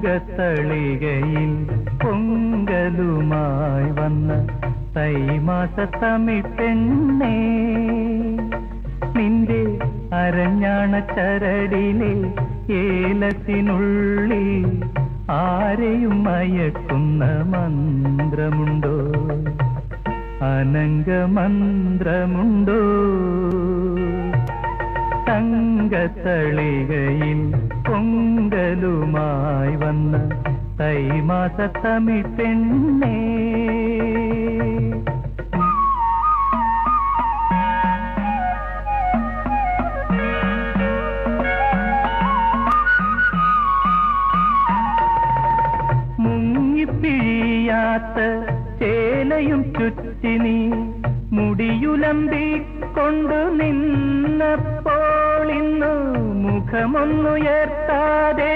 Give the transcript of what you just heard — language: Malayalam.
തങ്കത്തളികയിൽ പൊങ്കലുമായി വന്ന തൈമാസത്തമി പെണ്ണേ, നിന്റെ അരഞ്ഞാണ ചരടിലെ ഏലത്തിനുള്ളിൽ ആരെയും മയക്കുന്ന മന്ത്രമുണ്ടോ, അനംഗമന്ത്രമുണ്ടോ? തങ്കത്തളികയിൽ പൊങ്കലുമായി വന്ന തൈമാസത്തമി പെണ്ണേ. മുങ്ങിപ്പിഴിയാത്ത ചേലയും ചുറ്റി നീ മുടിയുലമ്പിക്കൊണ്ടു നിന്നപ്പോൾ ഇന്നു മുഖമൊന്നുയർത്താതെ